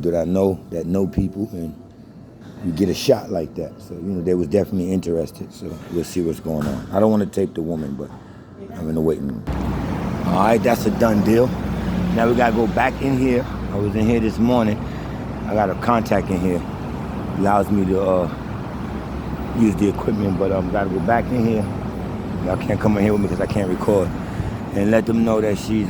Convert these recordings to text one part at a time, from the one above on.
that I know people, and you get a shot like that. So, they was definitely interested. So we'll see what's going on. I don't want to tape the woman, but I'm in the waiting room. All right, that's a done deal. Now we gotta go back in here. I was in here this morning. I got a contact in here. Allows me to use the equipment, but gotta go back in here. Y'all can't come in here with me because I can't record. And let them know that she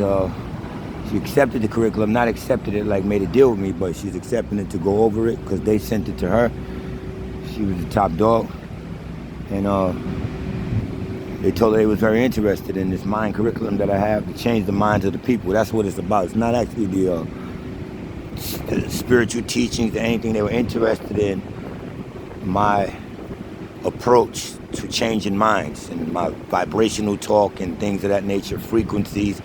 accepted the curriculum, not accepted it like made a deal with me, but she's accepting it to go over it because they sent it to her. She was the top dog. And they told her they was very interested in this mind curriculum that I have to change the minds of the people. That's what it's about. It's not actually the spiritual teachings or anything. They were interested in my approach to changing minds and my vibrational talk and things of that nature, frequencies,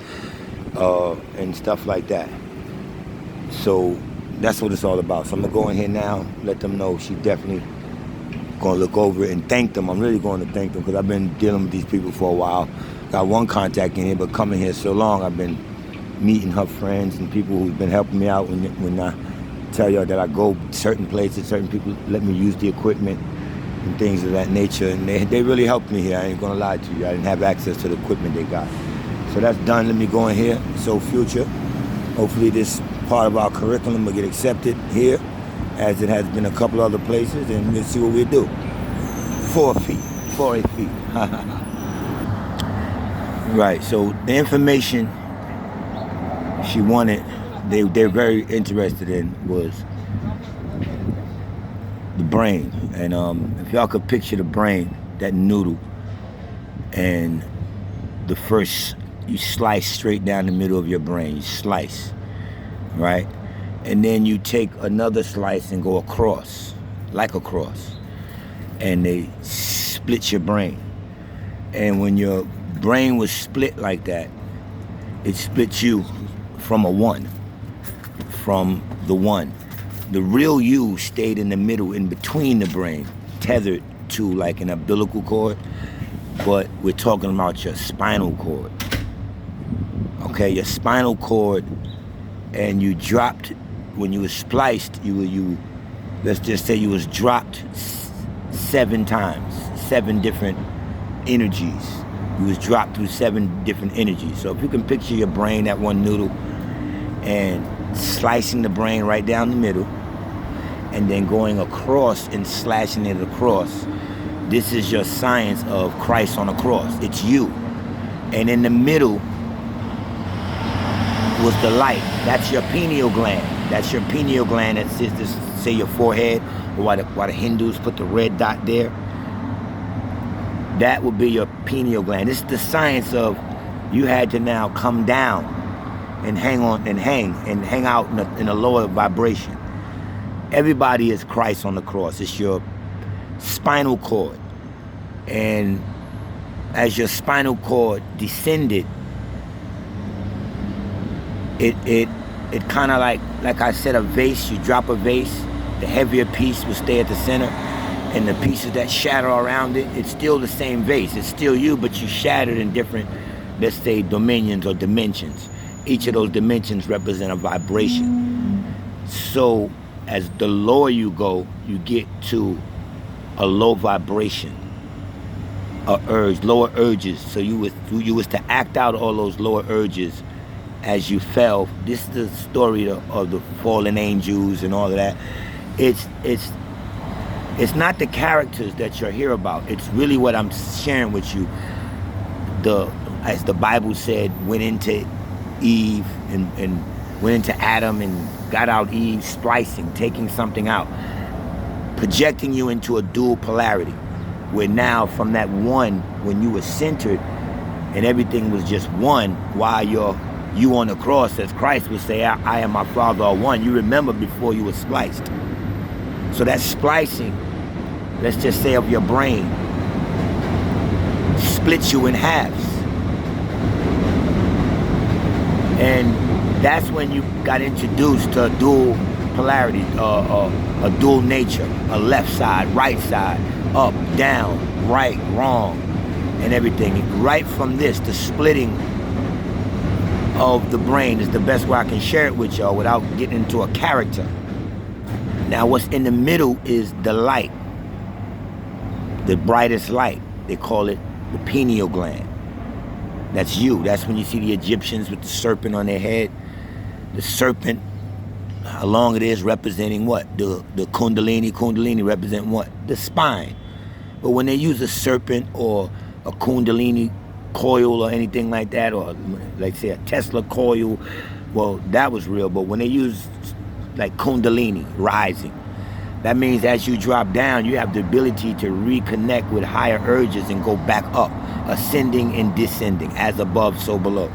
and stuff like that. So that's what it's all about. So I'm gonna go in here now, let them know she definitely gonna look over it and thank them. I'm really going to thank them because I've been dealing with these people for a while. Got one contact in here, but coming here so long, I've been meeting her friends and people who've been helping me out when I tell y'all that I go certain places, certain people let me use the equipment and things of that nature. And they really helped me here. I ain't gonna lie to you. I didn't have access to the equipment they got. So that's done. Let me go in here. So future, hopefully this part of our curriculum will get accepted here, as it has been a couple other places, and we'll see what we do. 4 feet, 8 feet. Right, so the information she wanted, they're very interested in was the brain. And if y'all could picture the brain, that noodle, and the first, you slice straight down the middle of your brain, you slice, right? And then you take another slice and go across, like a cross, and they split your brain. And when your brain was split like that, it split you from a one, from the one. The real you stayed in the middle, in between the brain, tethered to like an umbilical cord, but we're talking about your spinal cord. Okay, your spinal cord, and you dropped, when you was spliced, you let's just say you was dropped 7 times, 7 different energies. You was dropped through 7 different energies. So if you can picture your brain, that one noodle, and slicing the brain right down the middle, and then going across and slashing it across, this is your science of Christ on the cross. It's you. And in the middle was the light. That's your pineal gland. That's your pineal gland that sits to say your forehead, or why the Hindus put the red dot there. That would be your pineal gland. This is the science of you had to now come down and hang out in a lower vibration. Everybody is Christ on the cross. It's your spinal cord. And as your spinal cord descended, it kind of like I said, a vase. You drop a vase, the heavier piece will stay at the center, and the pieces that shatter around it, it's still the same vase. It's still you, but you shattered in different, let's say, dominions or dimensions. Each of those dimensions represent a vibration. So as the lower you go, you get to a low vibration, a urge, lower urges. So you was to act out all those lower urges as you fell. This is the story of the fallen angels and all of that. It's not the characters that you'll hear about. It's really what I'm sharing with you. As the Bible said, went into Eve and went into Adam and got out Eve, splicing, taking something out, projecting you into a dual polarity, where now from that one, when you were centered and everything was just one, while you on the cross, as Christ would say, I and my Father are one. You remember before you were spliced. So that splicing, let's just say, of your brain, splits you in halves. And that's when you got introduced to a dual polarity, a dual nature, a left side, right side, up, down, right, wrong, and everything. Right from this, the splitting of the brain is the best way I can share it with y'all without getting into a character. Now what's in the middle is the light, the brightest light. They call it the pineal gland. That's you. That's when you see the Egyptians with the serpent on their head. The serpent, how long it is, representing what? The kundalini. Kundalini represent what? The spine. But when they use a serpent or a kundalini coil or anything like that, or like say a Tesla coil, well, that was real. But when they use like kundalini, rising, that means as you drop down, you have the ability to reconnect with higher urges and go back up, ascending and descending, as above, so below.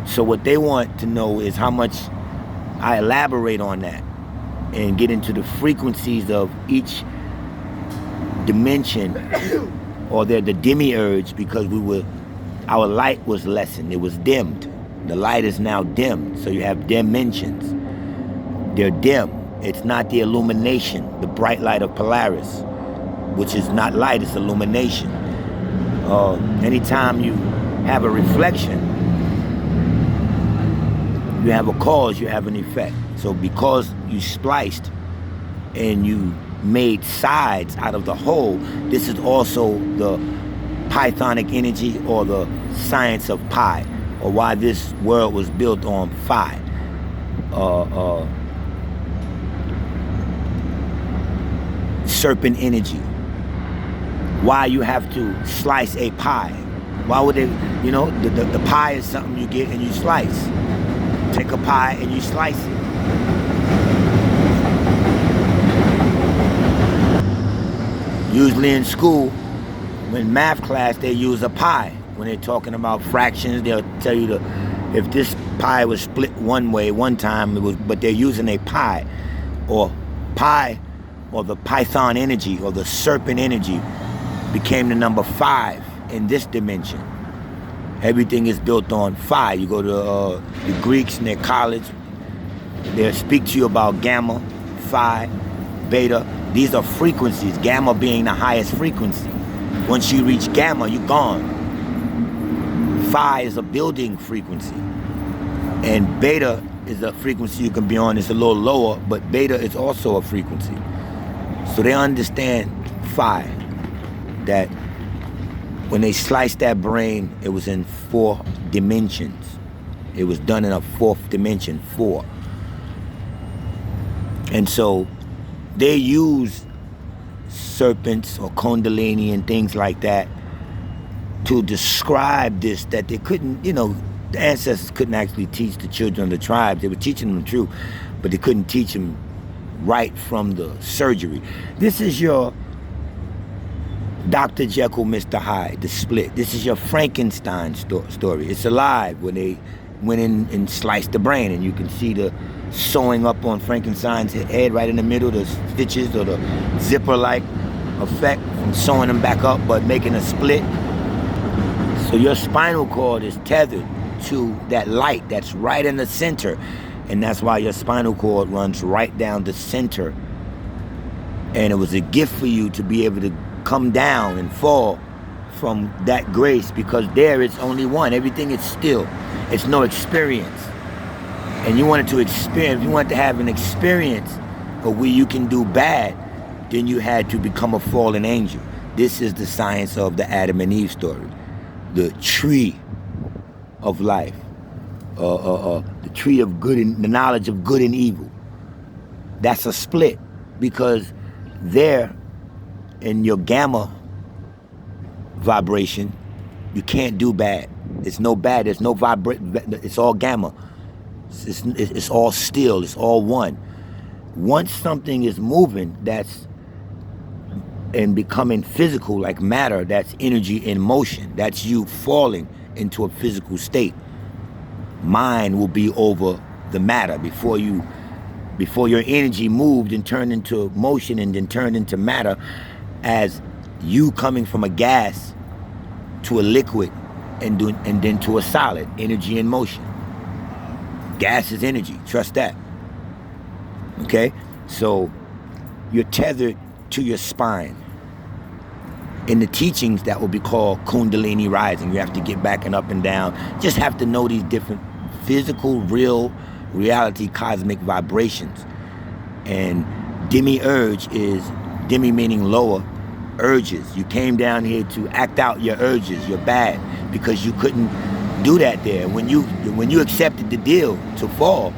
So what they want to know is how much I elaborate on that and get into the frequencies of each dimension, or they're the demiurge, because our light was lessened, it was dimmed. The light is now dimmed, so you have dimensions. They're dim. It's not the illumination, the bright light of Polaris, which is not light, it's illumination. Anytime you have a reflection, you have a cause, you have an effect. So because you spliced and you made sides out of the whole, this is also the Pythonic energy, or the science of pi, or why this world was built on phi. Serpent energy. Why you have to slice a pie. Why would they, the pie is something you get and you slice. Take a pie and you slice it. Usually in school, when math class, they use a pie. When they're talking about fractions, they'll tell you if this pie was split one way one time, but they're using a pie, or the Python energy, or the serpent energy, became the number 5 in this dimension. Everything is built on phi. You go to the Greeks in their college, they'll speak to you about gamma, phi, beta. These are frequencies, gamma being the highest frequency. Once you reach gamma, you're gone. Phi is a building frequency. And beta is a frequency you can be on. It's a little lower, but beta is also a frequency. So they understand phi, that when they sliced that brain, it was in 4 dimensions. It was done in a 4th dimension, 4. And so they use serpents or kundalini and things like that to describe this, that they couldn't, the ancestors couldn't actually teach the children of the tribes. They were teaching them the truth, but they couldn't teach them right from the surgery. This is your Dr. Jekyll, Mr. Hyde, the split. This is your Frankenstein story. It's alive when they went in and sliced the brain, and you can see the sewing up on Frankenstein's head right in the middle, the stitches or the zipper-like effect from sewing them back up, but making a split. So your spinal cord is tethered to that light that's right in the center, and that's why your spinal cord runs right down the center. And it was a gift for you to be able to come down and fall from that grace, because there it's only one. Everything is still. It's no experience. And you wanted to experience, you wanted to have an experience of where you can do bad, then you had to become a fallen angel. This is the science of the Adam and Eve story. The tree of life. The tree of good and the knowledge of good and evil. That's a split, because there in your gamma vibration, you can't do bad. It's no bad, there's no it's all gamma. It's all still, it's all one. Once something is moving, that's and becoming physical, like matter, that's energy in motion. That's you falling into a physical state. Mind will be over the matter before your energy moved and turned into motion and then turned into matter, as you coming from a gas to a liquid and then to a solid, energy in motion. Gas is energy, trust that. Okay? So you're tethered to your spine. In the teachings, that will be called Kundalini rising. You have to get back and up and down. Just have to know these different physical, real, reality, cosmic vibrations. And Demi-urge is, demi meaning lower, urges. You came down here to act out your urges, your bad, because you couldn't do that there. When you accepted the deal to fall,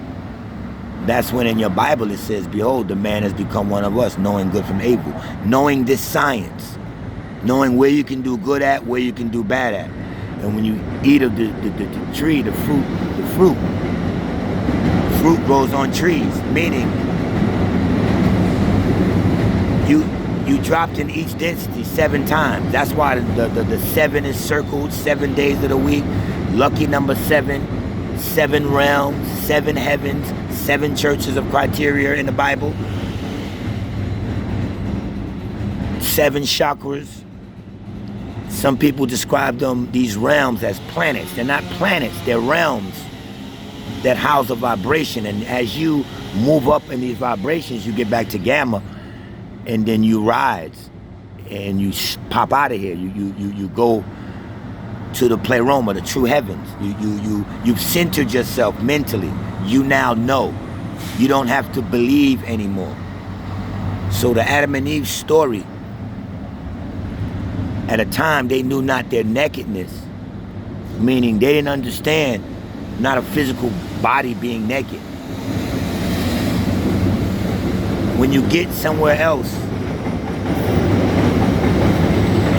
that's when in your Bible it says, behold, the man has become one of us, knowing good from evil. Knowing this science, knowing where you can do good at, where you can do bad at. And when you eat of the tree, the fruit grows on trees, meaning you dropped in each density 7 times. That's why the 7 is circled, 7 days of the week. Lucky number 7, 7 realms, 7 heavens, 7 churches of criteria in the Bible, 7 chakras. Some people describe these realms as planets. They're not planets, they're realms that house a vibration. And as you move up in these vibrations, you get back to gamma, and then you rise and you pop out of here. You go to the pleroma, the true heavens. You've centered yourself mentally. You now know. You don't have to believe anymore. So the Adam and Eve story, at a time they knew not their nakedness, meaning they didn't understand not a physical body being naked. When you get somewhere else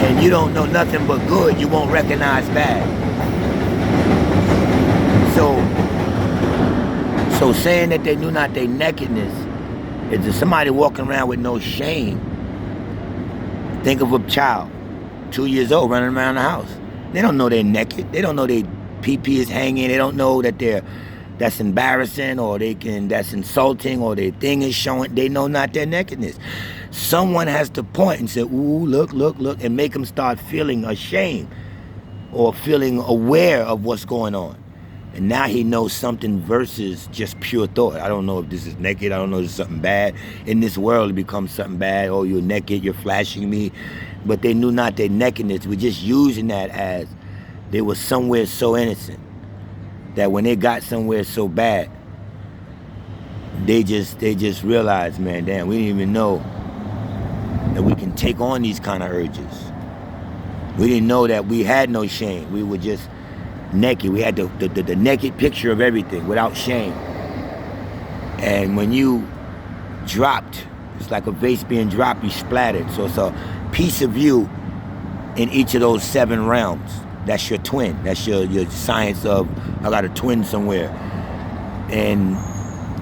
and you don't know nothing but good, you won't recognize bad. So saying that they knew not their nakedness is if somebody walking around with no shame. Think of a child, 2 years old, running around the house. They don't know they're naked. They don't know their PP is hanging. They don't know that that's embarrassing, or that's insulting, or their thing is showing. They know not their nakedness. Someone has to point and say, ooh, look, and make them start feeling ashamed or feeling aware of what's going on. And now he knows something versus just pure thought. I don't know if this is naked. I don't know if it's something bad. In this world, it becomes something bad. Oh, you're naked. You're flashing me. But they knew not their nakedness. We're just using that as they were somewhere so innocent that when they got somewhere so bad, they just realized, man, damn, we didn't even know that we can take on these kind of urges. We didn't know that we had no shame. We were just naked. We had the naked picture of everything without shame. And when you dropped, it's like a vase being dropped, you splattered. So it's a piece of you in each of those 7 realms. That's your twin. That's your science of, I got a twin somewhere. And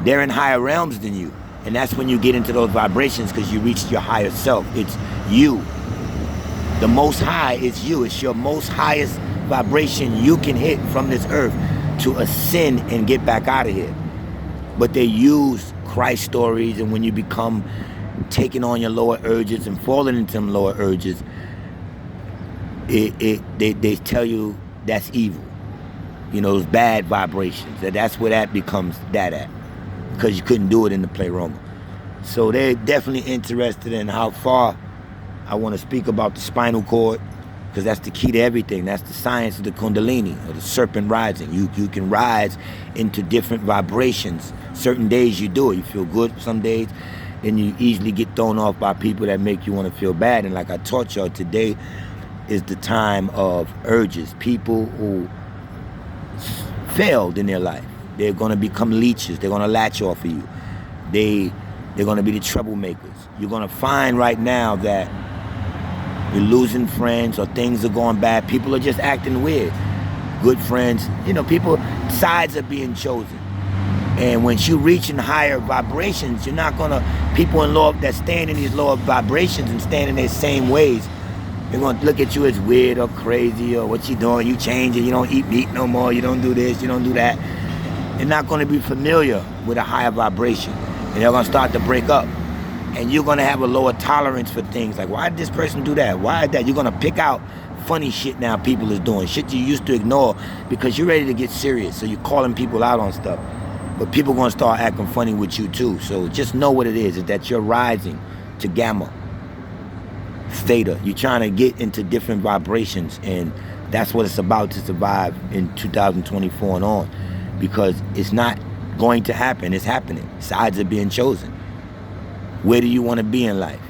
they're in higher realms than you. And that's when you get into those vibrations, because you reached your higher self. It's you. The most high is you. It's your most highest vibration you can hit from this earth to ascend and get back out of here. But they use Christ stories, and when you become taking on your lower urges and falling into them lower urges, they tell you that's evil. You know, those bad vibrations. That's where that becomes that at. Because you couldn't do it in the pleroma. So they're definitely interested in how far I want to speak about the spinal cord, because that's the key to everything. That's the science of the Kundalini, or the serpent rising. You can rise into different vibrations. Certain days you do it. You feel good some days. Then you easily get thrown off by people that make you want to feel bad. And like I taught y'all, today is the time of urges. People who failed in their life, they're going to become leeches. They're going to latch off of you. They're going to be the troublemakers. You're going to find right now that you're losing friends, or things are going bad. People are just acting weird. Good friends, sides are being chosen. And once you reach in higher vibrations, you're not going to, people in lower, that stand in these lower vibrations and stand in their same ways, they're going to look at you as weird or crazy, or what you doing, you changing, you don't eat meat no more, you don't do this, you don't do that. They're not going to be familiar with a higher vibration. And they're going to start to break up. And you're going to have a lower tolerance for things like, why did this person do that? Why did that? You're going to pick out funny shit now people is doing. Shit you used to ignore because you're ready to get serious. So you're calling people out on stuff. But people are going to start acting funny with you too. So just know what it is that you're rising to gamma, theta. You're trying to get into different vibrations. And that's what it's about to survive in 2024 and on. Because it's not going to happen. It's happening. Sides are being chosen. Where do you want to be in life?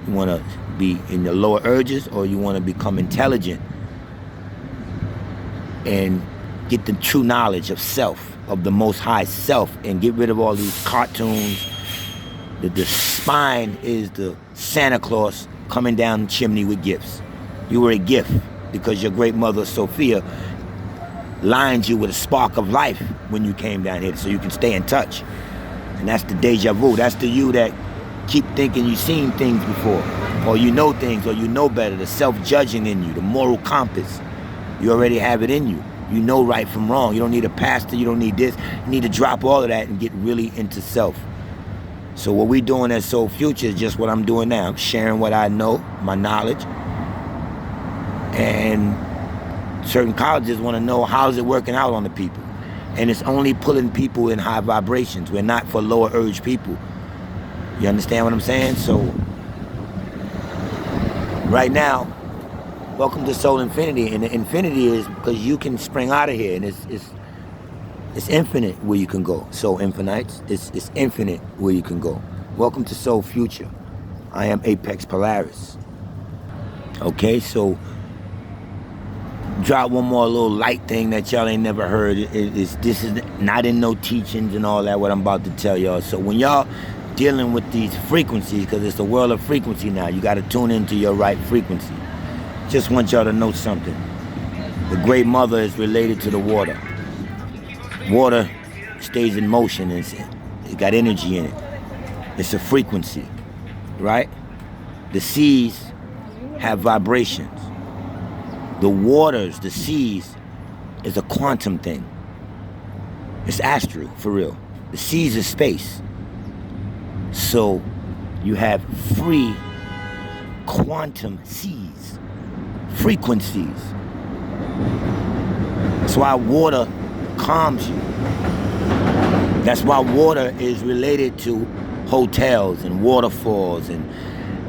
You want to be in the lower urges, or you want to become intelligent and get the true knowledge of self, of the Most High self, and get rid of all these cartoons? The spine is the Santa Claus coming down the chimney with gifts. You were a gift because your great mother Sophia lined you with a spark of life when you came down here, so you can stay in touch. And that's the deja vu. That's the you that keep thinking you've seen things before, or you know things, or you know better. The self-judging in you, the moral compass. You already have it in you. You know right from wrong. You don't need a pastor. You don't need this. You need to drop all of that and get really into self. So what we're doing at Soul Future is just what I'm doing now. I'm sharing what I know, my knowledge. And certain colleges want to know, how's it working out on the people? And it's only pulling people in high vibrations. We're not for lower urge people. You understand what I'm saying? So right now, welcome to Soul Infinity. And the infinity is because you can spring out of here, and it's infinite where you can go. Soul Infinites, it's infinite where you can go. Welcome to Soul Future. I am APEXX Polaris. Okay, so drop one more little light thing that y'all ain't never heard. This is not in no teachings and all that, what I'm about to tell y'all. So when y'all dealing with these frequencies, because it's a world of frequency now, you got to tune into your right frequency. Just want y'all to know something. The Great Mother is related to the water. Water stays in motion, and it got energy in it. It's a frequency, right? The seas have vibrations. The waters, the seas, is a quantum thing. It's astral, for real. The seas is space. So you have free quantum seas, frequencies. That's why water calms you. That's why water is related to hotels and waterfalls, and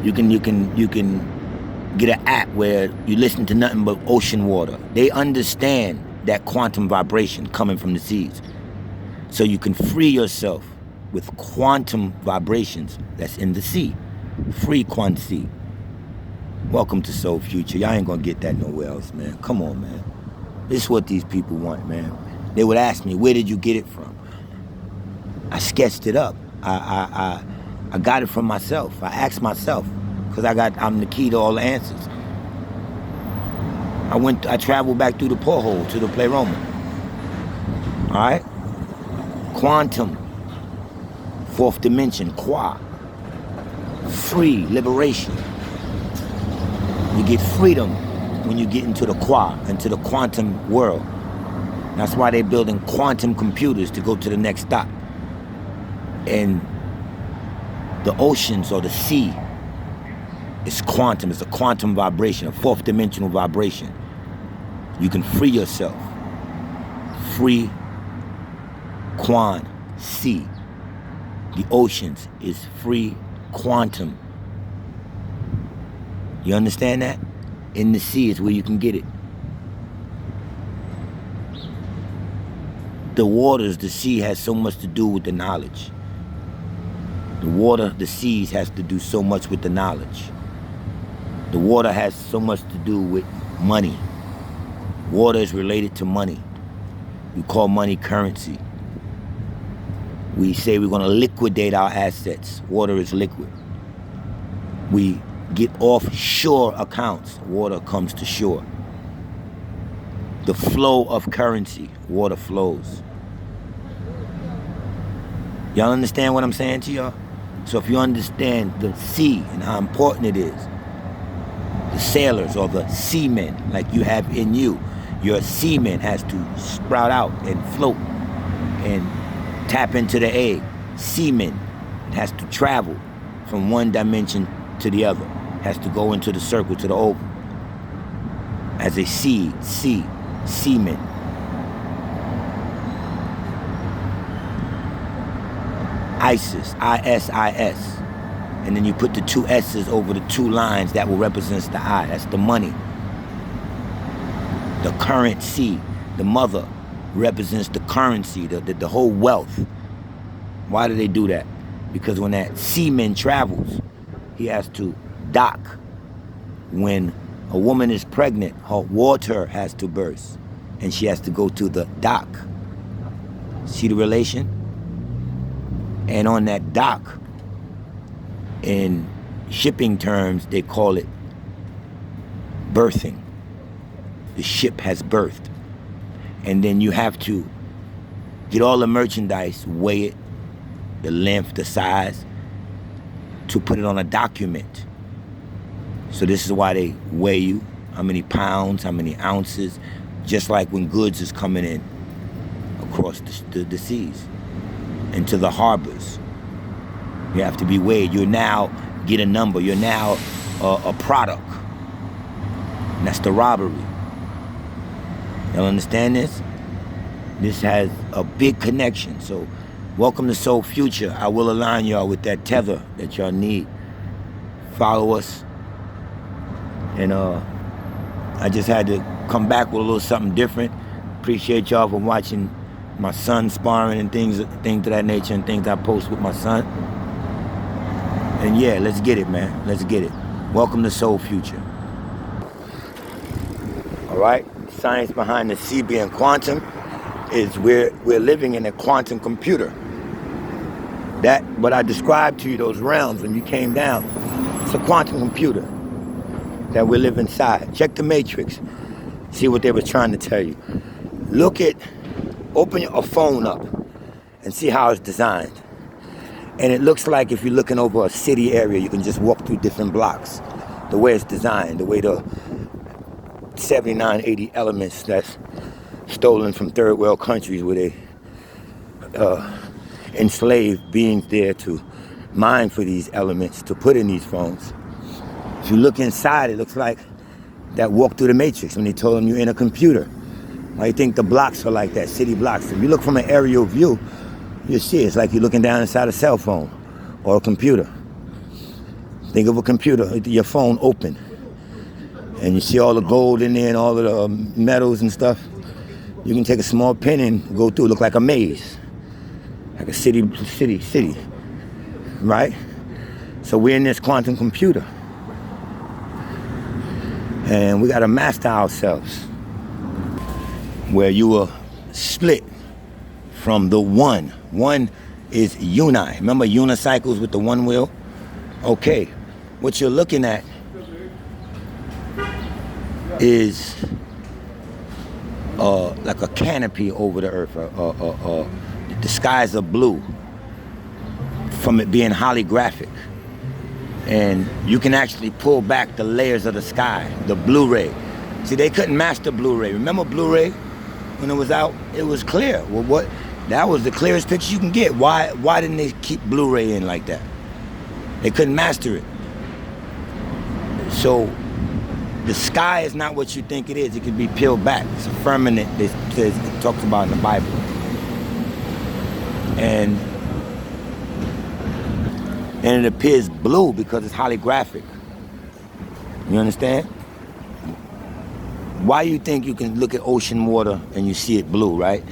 you can get an app where you listen to nothing but ocean water. They understand that quantum vibration coming from the seas. So you can free yourself with quantum vibrations that's in the sea. Frequency. Welcome to Soul Future. Y'all ain't gonna get that nowhere else, man. Come on, man. This is what these people want, man. They would ask me, where did you get it from? I sketched it up. I got it from myself. I asked myself, because I'm the key to all the answers. I traveled back through the porthole to the pleroma. All right? Quantum. Fourth dimension, qua. Free, liberation. You get freedom when you get into the qua, into the quantum world. That's why they're building quantum computers to go to the next stop. And the oceans or the sea is quantum. It's a quantum vibration, a fourth dimensional vibration. You can free yourself. Free quan sea. The oceans is free quantum. You understand that? In the sea is where you can get it. The waters, the sea has so much to do with the knowledge. The water, the seas has to do so much with the knowledge. The water has so much to do with money. Water is related to money. We call money currency. We say we're going to liquidate our assets. Water is liquid. We get offshore accounts. Water comes to shore. The flow of currency. Water flows. Y'all understand what I'm saying to y'all? So if you understand the sea and how important it is, the sailors or the seamen like you have in you, your seaman has to sprout out and float and tap into the egg. Seaman, it has to travel from one dimension to the other. It has to go into the circle, to the oval. As a seed, seaman. ISIS, I-S-I-S. And then you put the two S's over the two lines that will represent the I. That's the money. The currency, the mother, represents the currency, the whole wealth. Why do they do that? because when that semen travels, he has to dock. When a woman is pregnant, her water has to burst, and she has to go to the dock. See the relation? And on that dock, in shipping terms, they call it birthing. The ship has birthed. And then you have to get all the merchandise, weigh it, the length, the size, to put it on a document. So this is why they weigh you, how many pounds, how many ounces, just like when goods is coming in across the seas into the harbors. You have to be weighed. You now get a number. You're now a product. And that's the robbery. Y'all understand this? This has a big connection. So welcome to Soul Future. I will align y'all with that tether that y'all need. Follow us. And I just had to come back with a little something different. Appreciate y'all for watching my son sparring and things of that nature, and things I post with my son. And yeah, let's get it, man. Let's get it. Welcome to Soul Future. All right, science behind the C being quantum is we're living in a quantum computer. That, what I described to you, those realms when you came down, it's a quantum computer that we live inside. Check the Matrix. See what they were trying to tell you. Open a phone up and see how it's designed. And it looks like if you're looking over a city area, you can just walk through different blocks. The way it's designed, the way the 79, 80 elements that's stolen from third world countries where they enslave beings there to mine for these elements to put in these phones. If you look inside, it looks like that walk through the Matrix when they told them you're in a computer. I think the blocks are like that, city blocks. If you look from an aerial view, you see it's like you're looking down inside a cell phone or a computer. Think of a computer, your phone open, and you see all the gold in there and all of the metals and stuff. You can take a small pen and go through. It look like a maze, like a city, right? So we're in this quantum computer, and we got to master ourselves. Where you will split from the one. One is uni. Remember unicycles with the one wheel? Okay, what you're looking at is like a canopy over the earth. The skies are blue from it being holographic. And you can actually pull back the layers of the sky, the Blu-ray. See, they couldn't master Blu-ray. Remember Blu-ray? When it was out, it was clear. Well, that was the clearest picture you can get. Why didn't they keep Blu-ray in like that? They couldn't master it. So the sky is not what you think it is. It can be peeled back. It's a firmament that it talks about in the Bible. And it appears blue because it's holographic. You understand? Why you think you can look at ocean water and you see it blue, right?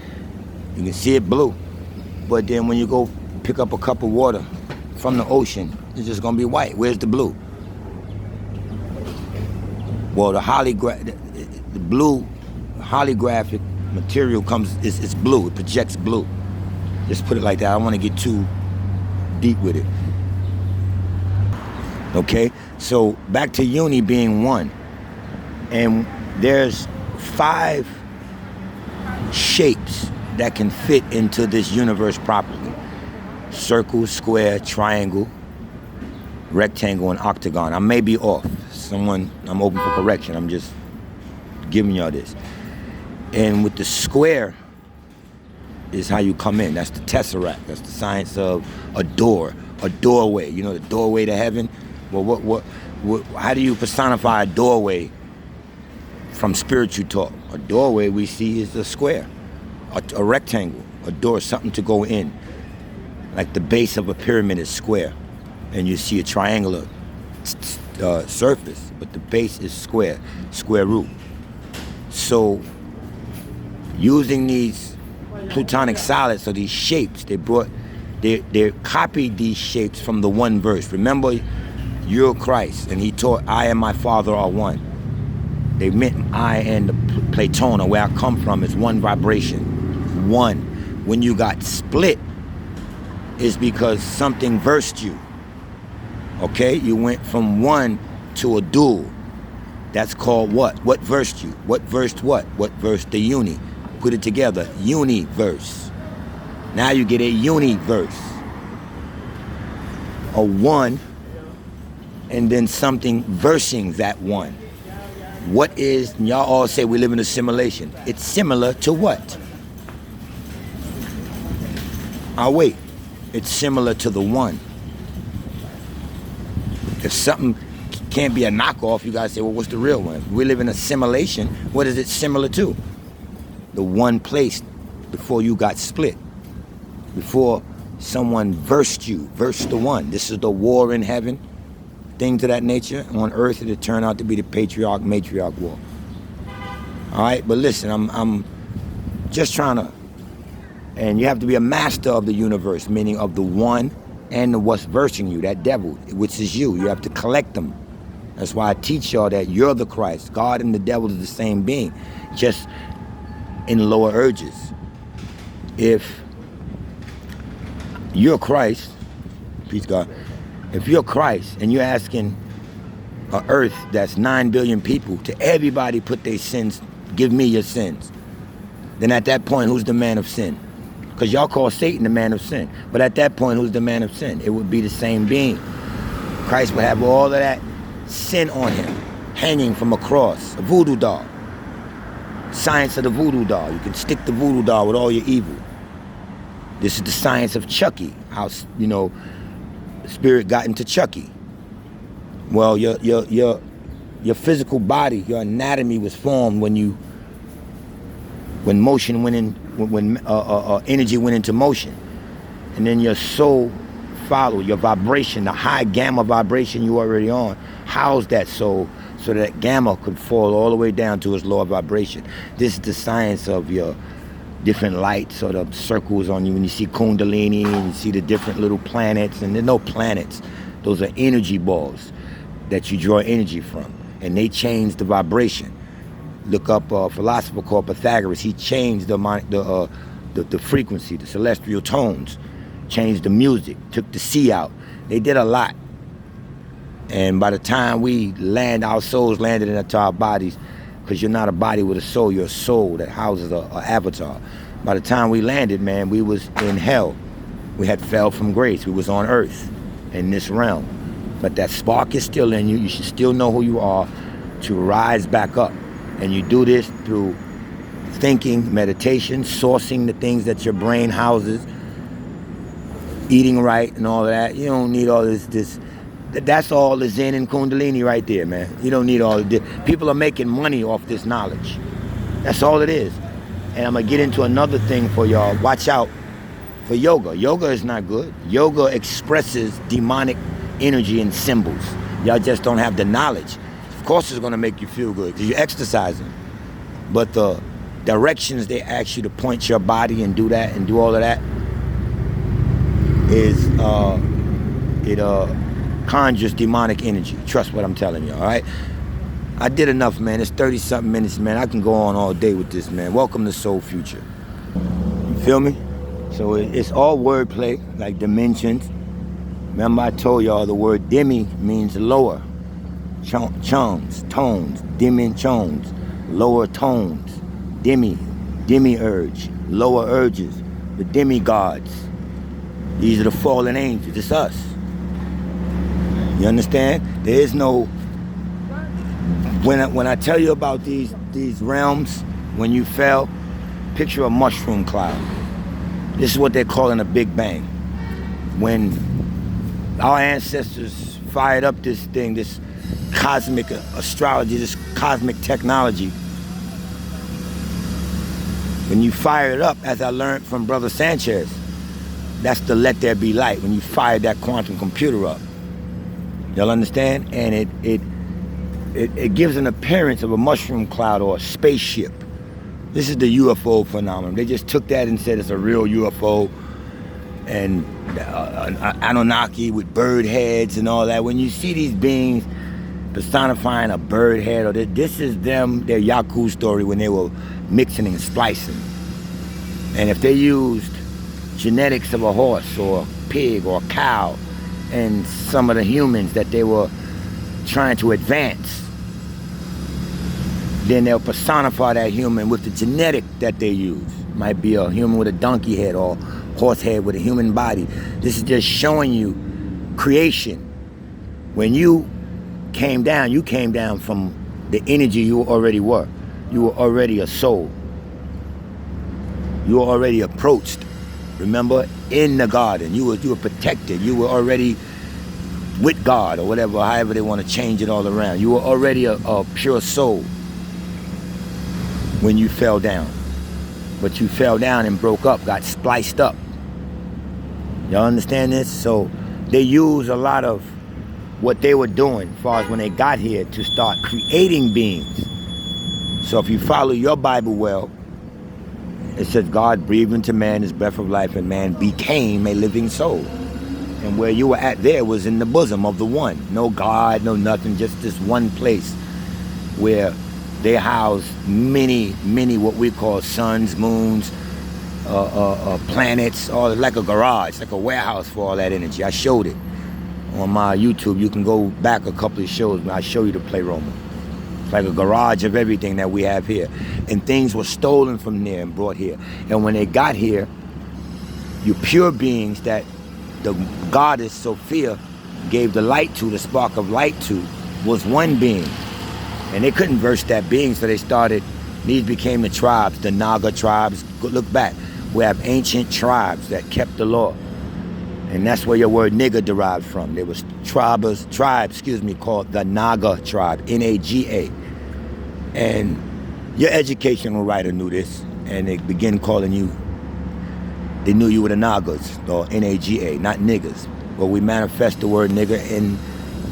You can see it blue. But then when you go pick up a cup of water from the ocean, it's just gonna be white. Where's the blue? Well, the blue holographic material it's blue, it projects blue. Just put it like that. I don't want to get too deep with it. Okay, so back to uni being one. And there's 5 shapes that can fit into this universe properly. Circle, square, triangle, rectangle, and octagon. I may be off. I'm open for correction. I'm just giving y'all this. And with the square is how you come in. That's the tesseract. That's the science of a door, a doorway. You know, the doorway to heaven? Well, how do you personify a doorway from spiritual talk? A doorway we see is a square, a rectangle, a door, something to go in. Like the base of a pyramid is square, and you see a triangular surface, but the base is square root. So using these plutonic solids, or these shapes, they brought They copied these shapes from the one verse. Remember, you're Christ, and he taught, I and my Father are one. They meant I and the Platona, where I come from, is one vibration. One. When you got split, is because something versed you. Okay? You went from one to a dual. That's called what? What versed you? What versed what? What versed the uni? Put it together. Universe. Now you get a universe. A one, and then something versing that one. What is, y'all all say we live in a simulation. It's similar to what? I'll wait. It's similar to the one. If something can't be a knockoff, you guys say, well, what's the real one? We live in a simulation. What is it similar to? The one place before you got split. Before someone versed you, versed the one. This is the war in heaven. Things of that nature. On earth, it'll turn out to be the patriarch-matriarch war. All right, but listen, I'm just trying to, and you have to be a master of the universe, meaning of the one and the what's versing you, that devil, which is you. You have to collect them. That's why I teach y'all that you're the Christ. God and the devil is the same being, just in lower urges. If you're Christ, peace God, if you're Christ and you're asking an earth that's 9 billion people to everybody put their sins, give me your sins, then at that point, who's the man of sin? Because y'all call Satan the man of sin. But at that point, who's the man of sin? It would be the same being. Christ would have all of that sin on him, hanging from a cross, a voodoo doll. Science of the voodoo doll. You can stick the voodoo doll with all your evil. This is the science of Chucky. How, you know, the spirit got into Chucky. Well, your physical body, your anatomy was formed when motion went in, when energy went into motion, and then your soul followed. Your vibration, the high gamma vibration you already on, housed that soul so that gamma could fall all the way down to its lower vibration. This is the science of your different lights or the circles on you when you see Kundalini and you see the different little planets. And there's no planets. Those are energy balls that you draw energy from, and they change the vibration. Look up a philosopher called Pythagoras. He changed the frequency, the celestial tones, changed the music, took the C out. They did a lot. And by the time we land, our souls landed into our bodies, because you're not a body with a soul, you're a soul that houses an avatar. By the time we landed, man, we was in hell. We had fell from grace. We was on earth in this realm. But that spark is still in you. You should still know who you are to rise back up. And you do this through thinking, meditation, sourcing the things that your brain houses, eating right and all of that. You don't need all this. That's all the Zen and Kundalini right there, man. You don't need all of this. People are making money off this knowledge. That's all it is. And I'm going to get into another thing for y'all. Watch out for yoga. Yoga is not good. Yoga expresses demonic energy in symbols. Y'all just don't have the knowledge. Of course it's going to make you feel good because you're exercising. But the directions they ask you to point your body and do that and do all of that is, it conjures demonic energy. Trust what I'm telling you, all right? I did enough, man. It's 30-something minutes, man. I can go on all day with this, man. Welcome to Soul Future. You feel me? So it's all wordplay, like dimensions. Remember I told y'all the word demi means lower. Chones, tones, dimensions, lower tones, demiurge, lower urges, the demigods. These are the fallen angels. It's us. You understand? There is no. When I tell you about these realms, when you fell, picture a mushroom cloud. This is what they're calling a Big Bang. When our ancestors fired up this thing, this cosmic astrology, this cosmic technology, when you fire it up, as I learned from Brother Sanchez, that's the let there be light, when you fire that quantum computer up. Y'all understand? And it gives an appearance of a mushroom cloud or a spaceship. This is the UFO phenomenon. They just took that and said it's a real UFO, and Anunnaki with bird heads and all that. When you see these beings personifying a bird head, or this is them, their Yaku story when they were mixing and splicing. And if they used genetics of a horse or a pig or a cow and some of the humans that they were trying to advance, then they'll personify that human with the genetic that they use. Might be a human with a donkey head or horse head with a human body. This is just showing you creation. When you came down from the energy you already were. You were already a soul. You were already approached. Remember, in the garden, you were protected. You were already with God, or whatever, however they want to change it all around. You were already a pure soul when you fell down. But you fell down and broke up, got spliced up. Y'all understand this? So they use a lot of what they were doing as far as when they got here to start creating beings. So if you follow your Bible well, it says God breathed into man his breath of life and man became a living soul. And where you were at there was in the bosom of the one. No God, no nothing, just this one place where they house many what we call suns, moons, planets, all like a garage, like a warehouse for all that energy. I showed it on my YouTube. You can go back a couple of shows when I show you the playroom. It's like a garage of everything that we have here. And things were stolen from there and brought here. And when they got here, you pure beings that the goddess Sophia gave the light to, the spark of light to, was one being. And they couldn't verse that being, so they started, these became the tribes, the Naga tribes. Look back, we have ancient tribes that kept the law. And that's where your word nigger derived from. There was tribes, called the Naga tribe, N-A-G-A. And your educational writer knew this, and they began calling you, they knew you were the Nagas, or N-A-G-A, not niggers. But we manifest the word nigger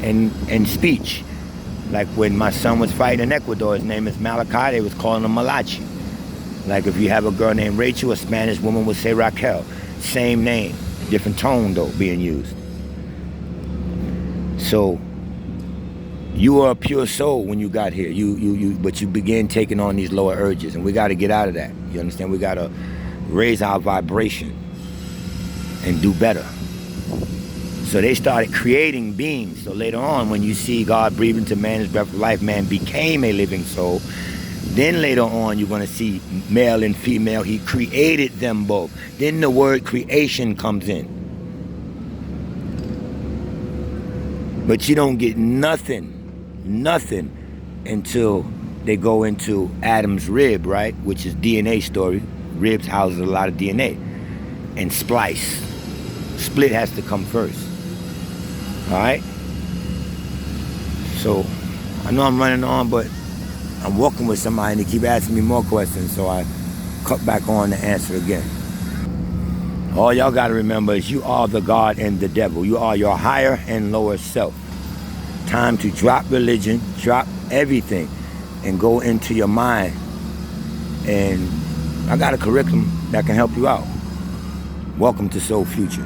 in speech. Like when my son was fighting in Ecuador, his name is Malachi, they was calling him Malachi. Like if you have a girl named Rachel, a Spanish woman would say Raquel. Same name, different tone though being used. So you were a pure soul when you got here. But you began taking on these lower urges, and we got to get out of that. You understand? We got to raise our vibration and do better. So they started creating beings. So later on, when you see God breathe into man's breath of life, man became a living soul. Then later on, you're going to see male and female. He created them both. Then the word creation comes in. But you don't get nothing until they go into Adam's rib, right? Which is DNA story. Ribs houses a lot of DNA. And splice. Split has to come first. All right? So, I know I'm running on, but I'm walking with somebody and they keep asking me more questions, so I cut back on to answer again. All y'all got to remember is you are the God and the devil. You are your higher and lower self. Time to drop religion, drop everything, and go into your mind. And I got a curriculum that can help you out. Welcome to Soul Future.